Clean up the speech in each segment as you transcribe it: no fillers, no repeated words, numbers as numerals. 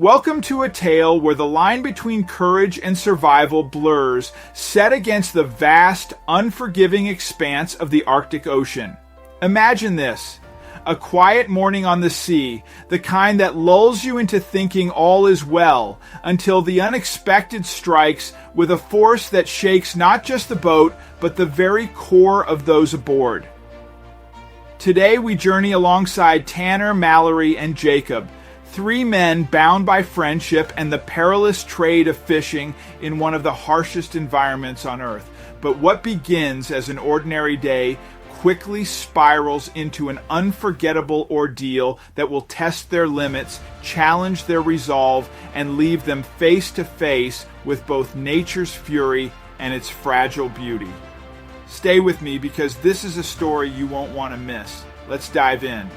Welcome to a tale where the line between courage and survival blurs, set against the vast, unforgiving expanse of the Arctic Ocean. Imagine this: a quiet morning on the sea, the kind that lulls you into thinking all is well, until the unexpected strikes with a force that shakes not just the boat, but the very core of those aboard. Today we journey alongside Tanner, Mallory, and Jacob, three men bound by friendship and the perilous trade of fishing in one of the harshest environments on Earth. But what begins as an ordinary day quickly spirals into an unforgettable ordeal that will test their limits, challenge their resolve, and leave them face to face with both nature's fury and its fragile beauty. Stay with me because this is a story you won't want to miss. Let's dive in.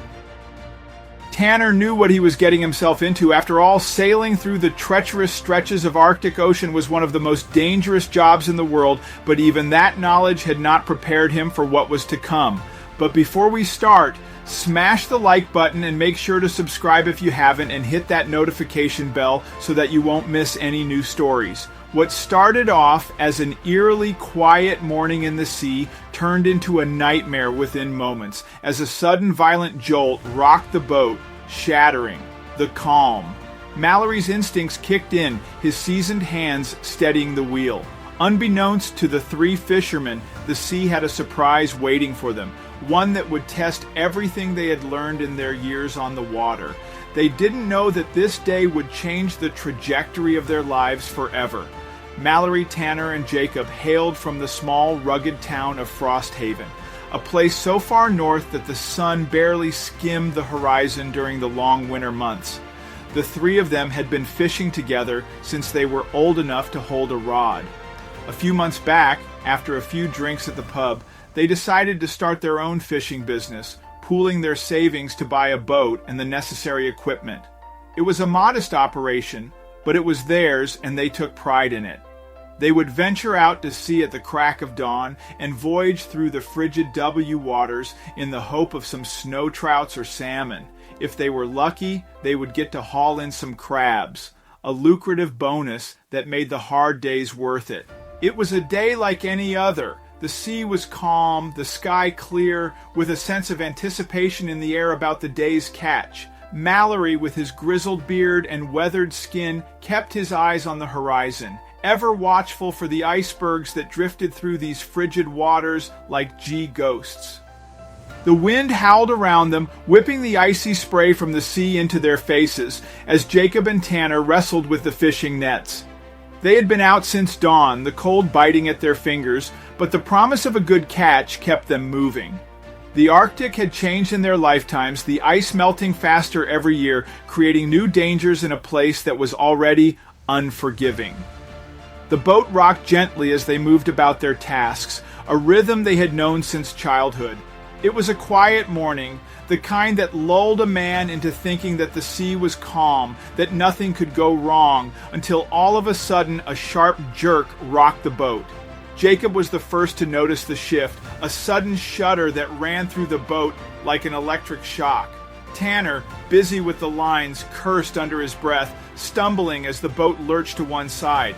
Tanner knew what he was getting himself into. After all, sailing through the treacherous stretches of Arctic Ocean was one of the most dangerous jobs in the world, but even that knowledge had not prepared him for what was to come. But before we start, smash the like button and make sure to subscribe if you haven't, and hit that notification bell so that you won't miss any new stories. What started off as an eerily quiet morning in the sea turned into a nightmare within moments as a sudden violent jolt rocked the boat, shattering the calm. Mallory's instincts kicked in, his seasoned hands steadying the wheel. Unbeknownst to the three fishermen, the sea had a surprise waiting for them, one that would test everything they had learned in their years on the water. They didn't know that this day would change the trajectory of their lives forever. Mallory, Tanner, and Jacob hailed from the small, rugged town of Frosthaven, a place so far north that the sun barely skimmed the horizon during the long winter months. The three of them had been fishing together since they were old enough to hold a rod. A few months back, after a few drinks at the pub, they decided to start their own fishing business, pooling their savings to buy a boat and the necessary equipment. It was a modest operation, but it was theirs and they took pride in it. They would venture out to sea at the crack of dawn and voyage through the frigid W waters in the hope of some snow trouts or salmon. If they were lucky, they would get to haul in some crabs, a lucrative bonus that made the hard days worth it. It was a day like any other. The sea was calm, the sky clear, with a sense of anticipation in the air about the day's catch. Mallory, with his grizzled beard and weathered skin, kept his eyes on the horizon, ever watchful for the icebergs that drifted through these frigid waters like ghosts. The wind howled around them, whipping the icy spray from the sea into their faces, as Jacob and Tanner wrestled with the fishing nets. They had been out since dawn, the cold biting at their fingers, but the promise of a good catch kept them moving. The Arctic had changed in their lifetimes, the ice melting faster every year, creating new dangers in a place that was already unforgiving. The boat rocked gently as they moved about their tasks, a rhythm they had known since childhood. It was a quiet morning, the kind that lulled a man into thinking that the sea was calm, that nothing could go wrong, until all of a sudden a sharp jerk rocked the boat. Jacob was the first to notice the shift, a sudden shudder that ran through the boat like an electric shock. Tanner, busy with the lines, cursed under his breath, stumbling as the boat lurched to one side.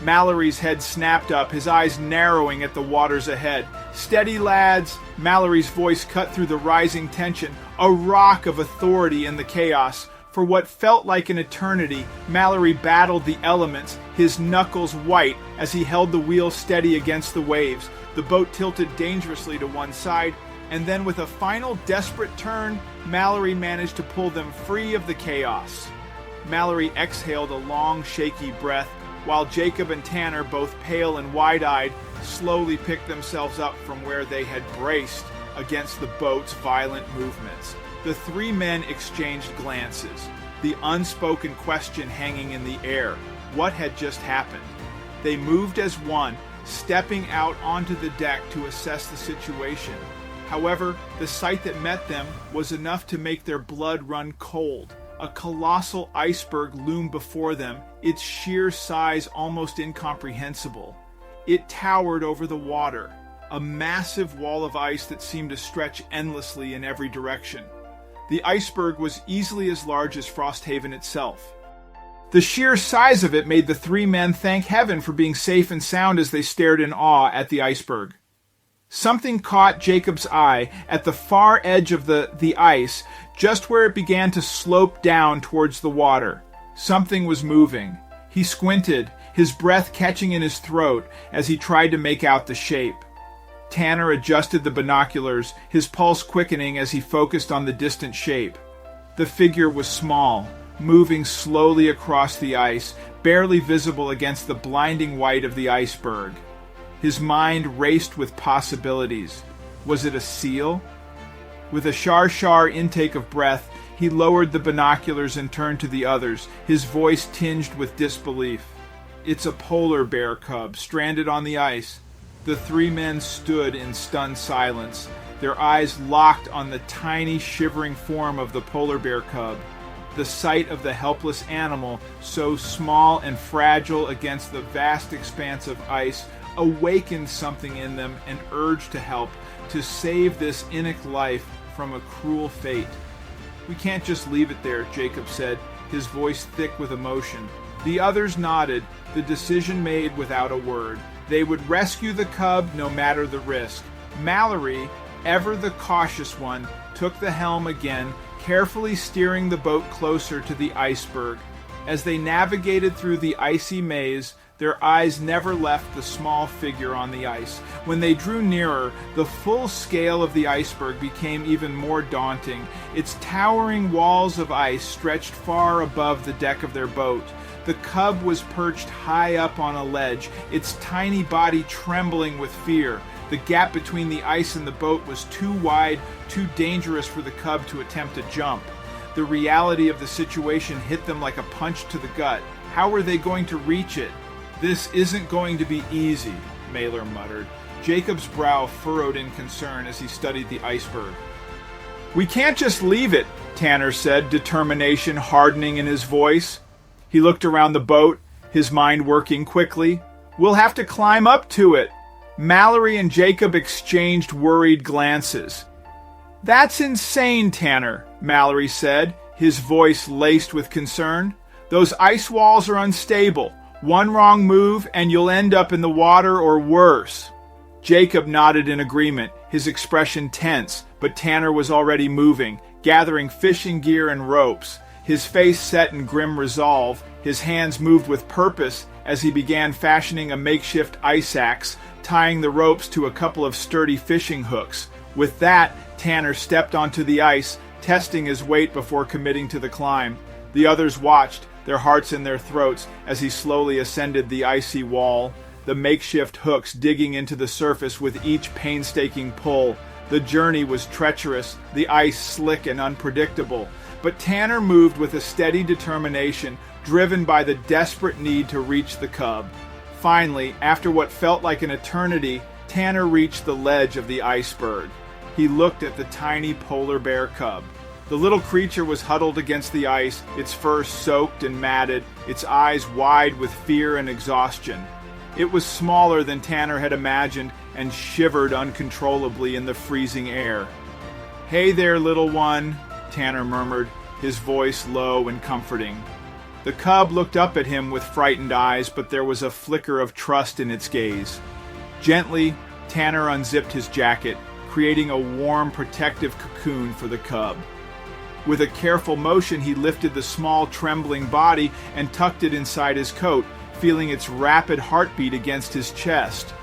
Mallory's head snapped up, his eyes narrowing at the waters ahead. "Steady, lads!" Mallory's voice cut through the rising tension, a rock of authority in the chaos. For what felt like an eternity, Mallory battled the elements, his knuckles white as he held the wheel steady against the waves. The boat tilted dangerously to one side, and then with a final desperate turn, Mallory managed to pull them free of the chaos. Mallory exhaled a long, shaky breath, while Jacob and Tanner, both pale and wide-eyed, slowly picked themselves up from where they had braced against the boat's violent movements. The three men exchanged glances, the unspoken question hanging in the air. What had just happened? They moved as one, stepping out onto the deck to assess the situation. However, the sight that met them was enough to make their blood run cold. A colossal iceberg loomed before them, its sheer size almost incomprehensible. It towered over the water, a massive wall of ice that seemed to stretch endlessly in every direction. The iceberg was easily as large as Frosthaven itself. The sheer size of it made the three men thank heaven for being safe and sound as they stared in awe at the iceberg. Something caught Jacob's eye at the far edge of the ice, just where it began to slope down towards the water. Something was moving. He squinted, his breath catching in his throat as he tried to make out the shape. Tanner adjusted the binoculars, his pulse quickening as he focused on the distant shape. The figure was small, moving slowly across the ice, barely visible against the blinding white of the iceberg. His mind raced with possibilities. Was it a seal? With a shar intake of breath, he lowered the binoculars and turned to the others, his voice tinged with disbelief. It's a polar bear cub, stranded on the ice. The three men stood in stunned silence, their eyes locked on the tiny, shivering form of the polar bear cub. The sight of the helpless animal, so small and fragile against the vast expanse of ice, awakened something in them, an urge to help, to save this Inuk life from a cruel fate. "We can't just leave it there," Jacob said, his voice thick with emotion. The others nodded, the decision made without a word. They would rescue the cub no matter the risk. Mallory, ever the cautious one, took the helm again, carefully steering the boat closer to the iceberg. As they navigated through the icy maze, their eyes never left the small figure on the ice. When they drew nearer, the full scale of the iceberg became even more daunting. Its towering walls of ice stretched far above the deck of their boat. The cub was perched high up on a ledge, its tiny body trembling with fear. The gap between the ice and the boat was too wide, too dangerous for the cub to attempt to jump. The reality of the situation hit them like a punch to the gut. How were they going to reach it? "This isn't going to be easy," Mailer muttered. Jacob's brow furrowed in concern as he studied the iceberg. "We can't just leave it," Tanner said, determination hardening in his voice. He looked around the boat, his mind working quickly. "We'll have to climb up to it." Mallory and Jacob exchanged worried glances. "That's insane, Tanner," Mallory said, his voice laced with concern. "Those ice walls are unstable. One wrong move and you'll end up in the water or worse." Jacob nodded in agreement, his expression tense, but Tanner was already moving, gathering fishing gear and ropes. His face set in grim resolve, his hands moved with purpose as he began fashioning a makeshift ice axe, tying the ropes to a couple of sturdy fishing hooks. With that, Tanner stepped onto the ice, testing his weight before committing to the climb. The others watched, their hearts in their throats, as he slowly ascended the icy wall, the makeshift hooks digging into the surface with each painstaking pull. The journey was treacherous, the ice slick and unpredictable. But Tanner moved with a steady determination, driven by the desperate need to reach the cub. Finally, after what felt like an eternity, Tanner reached the ledge of the iceberg. He looked at the tiny polar bear cub. The little creature was huddled against the ice, its fur soaked and matted, its eyes wide with fear and exhaustion. It was smaller than Tanner had imagined and shivered uncontrollably in the freezing air. "Hey there, little one," Tanner murmured, his voice low and comforting. The cub looked up at him with frightened eyes, but there was a flicker of trust in its gaze. Gently, Tanner unzipped his jacket, creating a warm, protective cocoon for the cub. With a careful motion, he lifted the small, trembling body and tucked it inside his coat, feeling its rapid heartbeat against his chest.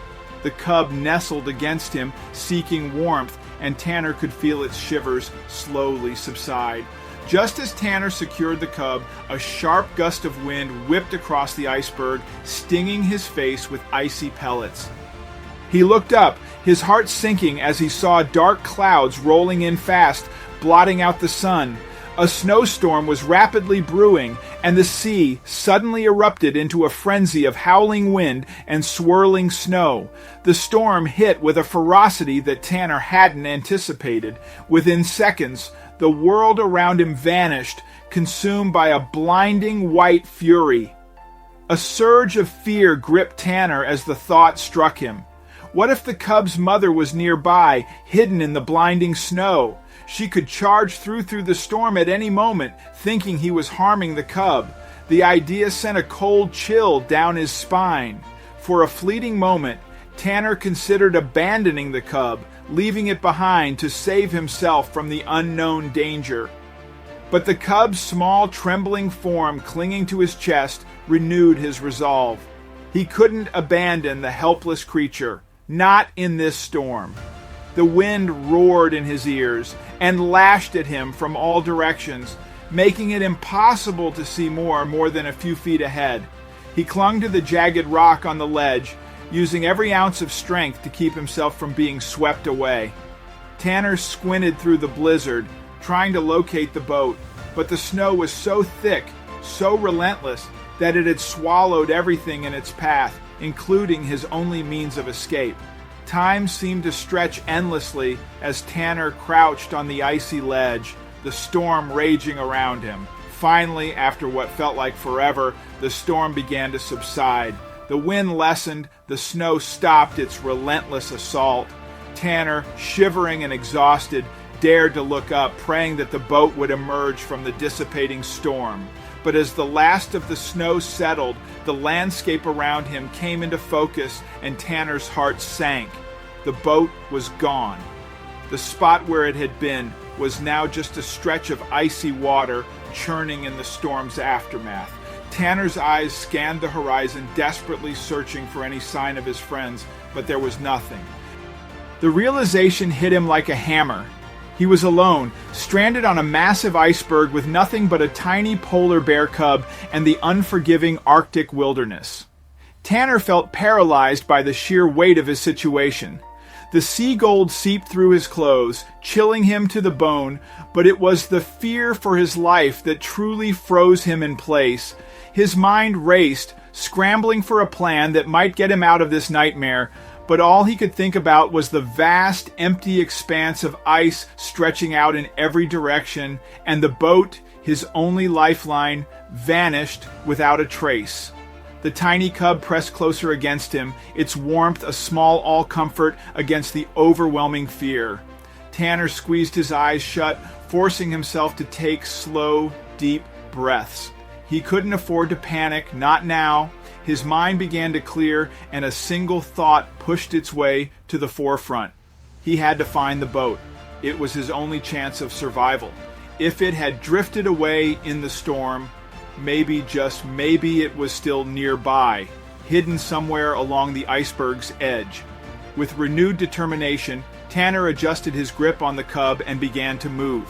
The cub nestled against him, seeking warmth, and Tanner could feel its shivers slowly subside. Just as Tanner secured the cub, a sharp gust of wind whipped across the iceberg, stinging his face with icy pellets. He looked up, his heart sinking as he saw dark clouds rolling in fast, blotting out the sun. A snowstorm was rapidly brewing, and the sea suddenly erupted into a frenzy of howling wind and swirling snow. The storm hit with a ferocity that Tanner hadn't anticipated. Within seconds, the world around him vanished, consumed by a blinding white fury. A surge of fear gripped Tanner as the thought struck him. What if the cub's mother was nearby, hidden in the blinding snow? She could charge through the storm at any moment, thinking he was harming the cub. The idea sent a cold chill down his spine. For a fleeting moment, Tanner considered abandoning the cub, leaving it behind to save himself from the unknown danger. But the cub's small, trembling form clinging to his chest renewed his resolve. He couldn't abandon the helpless creature, not in this storm. The wind roared in his ears and lashed at him from all directions, making it impossible to see more than a few feet ahead. He clung to the jagged rock on the ledge, using every ounce of strength to keep himself from being swept away. Tanner squinted through the blizzard, trying to locate the boat, but the snow was so thick, so relentless, that it had swallowed everything in its path, including his only means of escape. Time seemed to stretch endlessly as Tanner crouched on the icy ledge, the storm raging around him. Finally, after what felt like forever, the storm began to subside. The wind lessened, the snow stopped its relentless assault. Tanner, shivering and exhausted, dared to look up, praying that the boat would emerge from the dissipating storm. But as the last of the snow settled, the landscape around him came into focus and Tanner's heart sank. The boat was gone. The spot where it had been was now just a stretch of icy water churning in the storm's aftermath. Tanner's eyes scanned the horizon, desperately searching for any sign of his friends, but there was nothing. The realization hit him like a hammer. He was alone, stranded on a massive iceberg with nothing but a tiny polar bear cub and the unforgiving Arctic wilderness. Tanner felt paralyzed by the sheer weight of his situation. The sea gold seeped through his clothes, chilling him to the bone, but it was the fear for his life that truly froze him in place. His mind raced, scrambling for a plan that might get him out of this nightmare, but all he could think about was the vast, empty expanse of ice stretching out in every direction, and the boat, his only lifeline, vanished without a trace. The tiny cub pressed closer against him, its warmth a small all-comfort against the overwhelming fear. Tanner squeezed his eyes shut, forcing himself to take slow, deep breaths. He couldn't afford to panic, not now. His mind began to clear, and a single thought pushed its way to the forefront. He had to find the boat. It was his only chance of survival. If it had drifted away in the storm, maybe, just maybe, it was still nearby, hidden somewhere along the iceberg's edge. With renewed determination, Tanner adjusted his grip on the cub and began to move.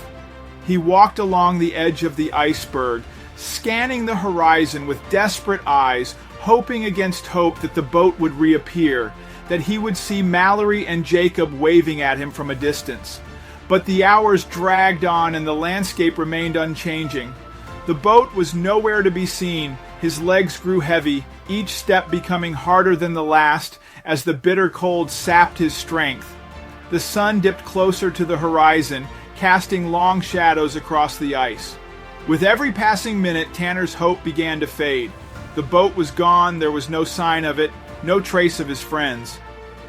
He walked along the edge of the iceberg, scanning the horizon with desperate eyes, hoping against hope that the boat would reappear, that he would see Mallory and Jacob waving at him from a distance. But the hours dragged on and the landscape remained unchanging. The boat was nowhere to be seen. His legs grew heavy, each step becoming harder than the last as the bitter cold sapped his strength. The sun dipped closer to the horizon, casting long shadows across the ice. With every passing minute, Tanner's hope began to fade. The boat was gone, there was no sign of it, no trace of his friends.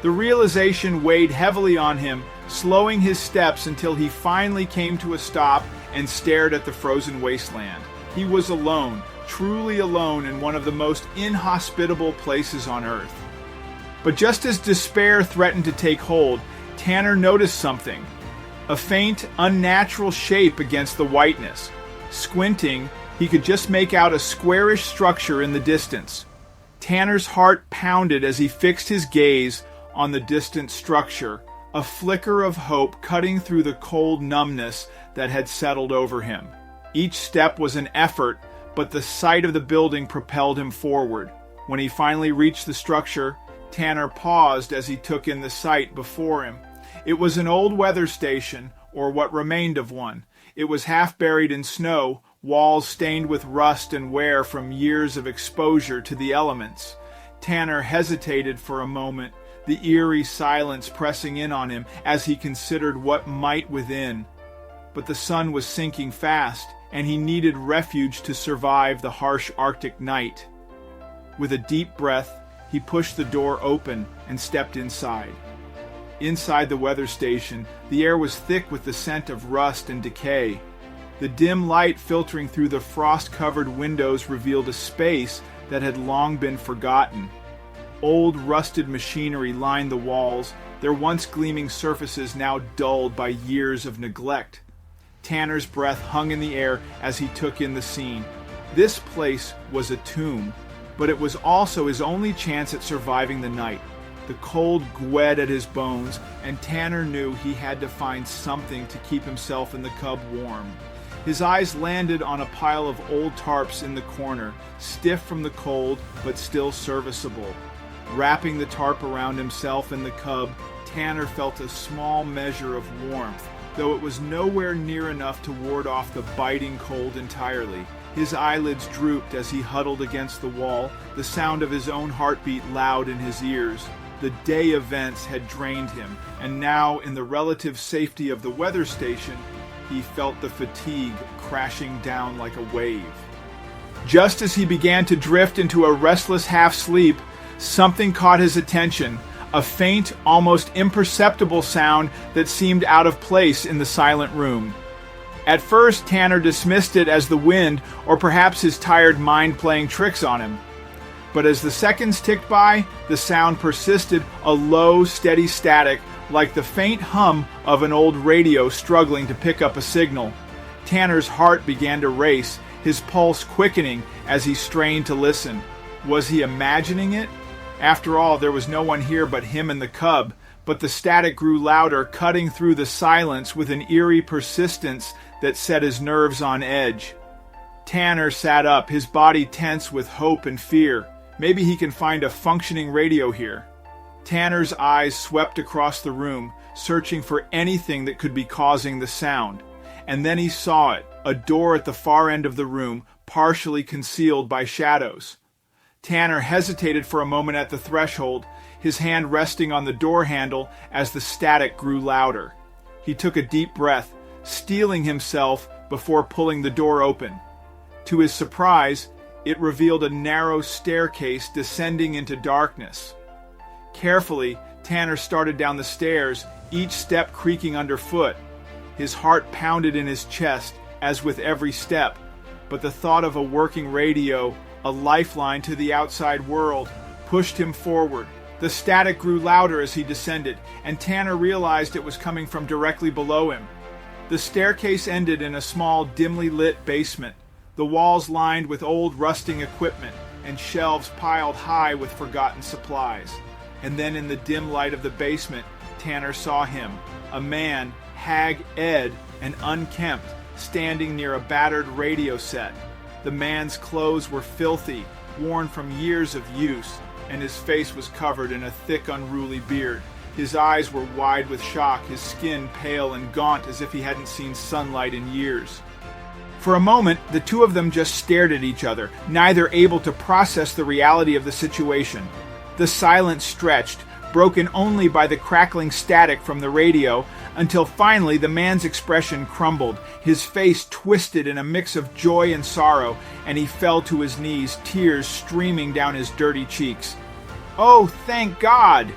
The realization weighed heavily on him, slowing his steps until he finally came to a stop and stared at the frozen wasteland. He was alone, truly alone in one of the most inhospitable places on Earth. But just as despair threatened to take hold, Tanner noticed something. A faint, unnatural shape against the whiteness. Squinting, he could just make out a squarish structure in the distance. Tanner's heart pounded as he fixed his gaze on the distant structure, a flicker of hope cutting through the cold numbness that had settled over him. Each step was an effort, but the sight of the building propelled him forward. When he finally reached the structure, Tanner paused as he took in the sight before him. It was an old weather station, or what remained of one. It was half buried in snow, walls stained with rust and wear from years of exposure to the elements. Tanner hesitated for a moment, the eerie silence pressing in on him as he considered what might within. But the sun was sinking fast, and he needed refuge to survive the harsh Arctic night. With a deep breath, he pushed the door open and stepped inside. Inside the weather station, the air was thick with the scent of rust and decay. The dim light filtering through the frost-covered windows revealed a space that had long been forgotten. Old rusted machinery lined the walls, their once gleaming surfaces now dulled by years of neglect. Tanner's breath hung in the air as he took in the scene. This place was a tomb, but it was also his only chance at surviving the night. The cold gwed at his bones, and Tanner knew he had to find something to keep himself and the cub warm. His eyes landed on a pile of old tarps in the corner, stiff from the cold but still serviceable. Wrapping the tarp around himself and the cub, Tanner felt a small measure of warmth, though it was nowhere near enough to ward off the biting cold entirely. His eyelids drooped as he huddled against the wall, the sound of his own heartbeat loud in his ears. The day events had drained him, and now, in the relative safety of the weather station, he felt the fatigue crashing down like a wave. Just as he began to drift into a restless half-sleep, something caught his attention, a faint, almost imperceptible sound that seemed out of place in the silent room. At first, Tanner dismissed it as the wind or perhaps his tired mind playing tricks on him. But as the seconds ticked by, the sound persisted, a low, steady static, like the faint hum of an old radio struggling to pick up a signal. Tanner's heart began to race, his pulse quickening as he strained to listen. Was he imagining it? After all, there was no one here but him and the cub, but the static grew louder, cutting through the silence with an eerie persistence that set his nerves on edge. Tanner sat up, his body tense with hope and fear. Maybe he can find a functioning radio here. Tanner's eyes swept across the room, searching for anything that could be causing the sound. And then he saw it, a door at the far end of the room, partially concealed by shadows. Tanner hesitated for a moment at the threshold, his hand resting on the door handle as the static grew louder. He took a deep breath, steeling himself before pulling the door open. To his surprise, it revealed a narrow staircase descending into darkness. Carefully, Tanner started down the stairs, each step creaking underfoot. His heart pounded in his chest, as with every step, but the thought of a working radio, a lifeline to the outside world, pushed him forward. The static grew louder as he descended, and Tanner realized it was coming from directly below him. The staircase ended in a small, dimly lit basement, the walls lined with old rusting equipment and shelves piled high with forgotten supplies. And then in the dim light of the basement, Tanner saw him, a man, hag-ed and unkempt, standing near a battered radio set. The man's clothes were filthy, worn from years of use, and his face was covered in a thick, unruly beard. His eyes were wide with shock, his skin pale and gaunt as if he hadn't seen sunlight in years. For a moment, the two of them just stared at each other, neither able to process the reality of the situation. The silence stretched, broken only by the crackling static from the radio, until finally the man's expression crumbled, his face twisted in a mix of joy and sorrow, and he fell to his knees, tears streaming down his dirty cheeks. "Oh, thank God!"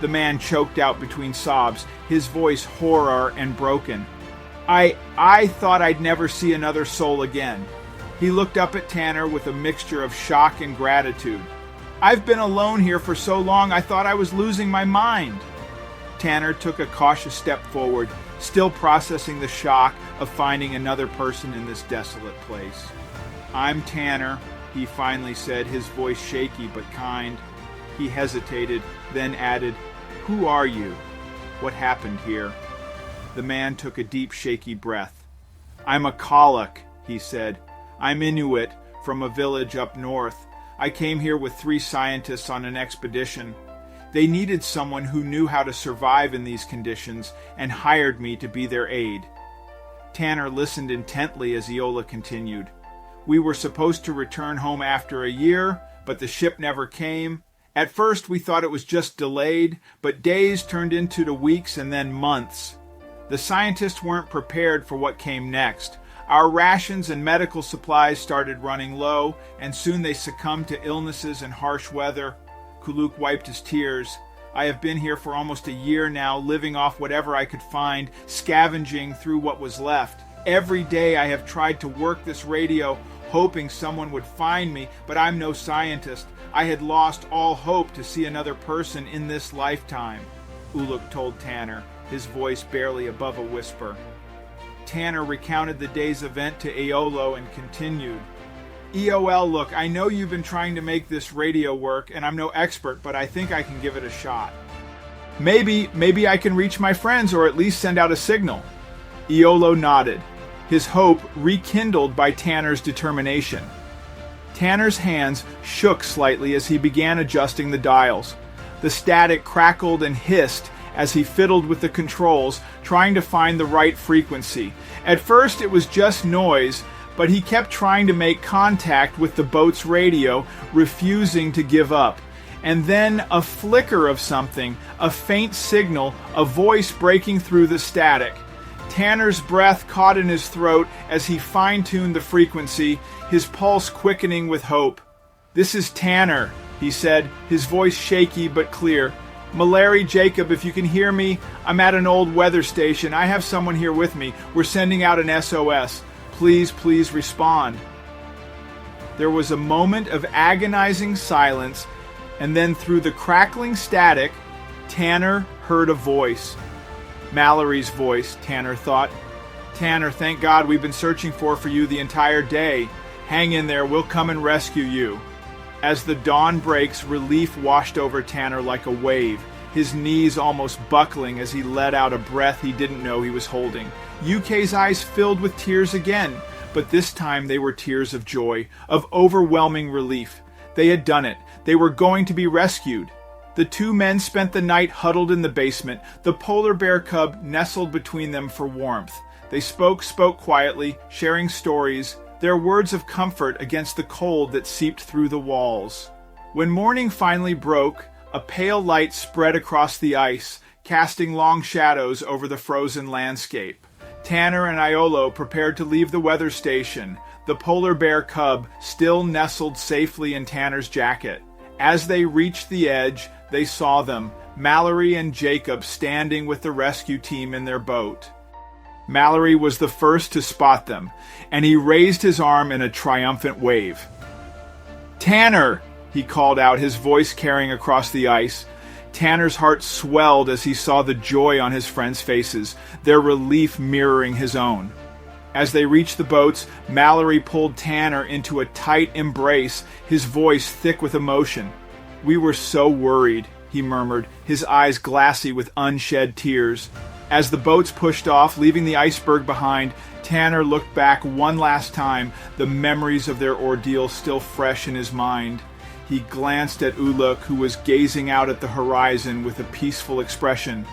the man choked out between sobs, his voice horror and broken. I thought I'd never see another soul again." He looked up at Tanner with a mixture of shock and gratitude. "I've been alone here for so long I thought I was losing my mind." Tanner took a cautious step forward, still processing the shock of finding another person in this desolate place. "I'm Tanner," he finally said, his voice shaky but kind. He hesitated, then added, "Who are you? What happened here?" The man took a deep, shaky breath. "I'm a Kalak," he said. "I'm Inuit, from a village up north. I came here with 3 scientists on an expedition. They needed someone who knew how to survive in these conditions and hired me to be their aide." Tanner listened intently as Iola continued. "We were supposed to return home after a year, but the ship never came. At first we thought it was just delayed, but days turned into weeks and then months. The scientists weren't prepared for what came next. Our rations and medical supplies started running low, and soon they succumbed to illnesses and harsh weather." Kuluk wiped his tears. "I have been here for almost a year now, living off whatever I could find, scavenging through what was left. Every day I have tried to work this radio, hoping someone would find me, but I'm no scientist. I had lost all hope to see another person in this lifetime, Uluk told Tanner, his voice barely above a whisper. Tanner recounted the day's event to Aolo and continued. EOL, look, I know you've been trying to make this radio work, and I'm no expert, but I think I can give it a shot. Maybe I can reach my friends or at least send out a signal. Aolo nodded, his hope rekindled by Tanner's determination. Tanner's hands shook slightly as he began adjusting the dials. The static crackled and hissed as he fiddled with the controls, trying to find the right frequency. At first it was just noise, but he kept trying to make contact with the boat's radio, refusing to give up. And then a flicker of something, a faint signal, a voice breaking through the static. Tanner's breath caught in his throat as he fine-tuned the frequency, his pulse quickening with hope. "This is Tanner," he said, his voice shaky but clear. "Mallory, Jacob, if you can hear me, I'm at an old weather station. I have someone here with me. We're sending out an SOS. Please respond." There was a moment of agonizing silence, and then through the crackling static, Tanner heard a voice. Mallory's voice, Tanner thought. "Tanner, thank God we've been searching for you the entire day. Hang in there, we'll come and rescue you." As the dawn breaks, relief washed over Tanner like a wave, his knees almost buckling as he let out a breath he didn't know he was holding. UK's eyes filled with tears again, but this time they were tears of joy, of overwhelming relief. They had done it. They were going to be rescued. The two men spent the night huddled in the basement, the polar bear cub nestled between them for warmth. They spoke quietly, sharing stories, their words of comfort against the cold that seeped through the walls. When morning finally broke, a pale light spread across the ice, casting long shadows over the frozen landscape. Tanner and Aolo prepared to leave the weather station, the polar bear cub still nestled safely in Tanner's jacket. As they reached the edge, they saw them, Mallory and Jacob, standing with the rescue team in their boat. Mallory was the first to spot them, and he raised his arm in a triumphant wave. "Tanner!" he called out, his voice carrying across the ice. Tanner's heart swelled as he saw the joy on his friends' faces, their relief mirroring his own. As they reached the boats, Mallory pulled Tanner into a tight embrace, his voice thick with emotion. "We were so worried," he murmured, his eyes glassy with unshed tears. As the boats pushed off, leaving the iceberg behind, Tanner looked back one last time, the memories of their ordeal still fresh in his mind. He glanced at Uluk, who was gazing out at the horizon with a peaceful expression.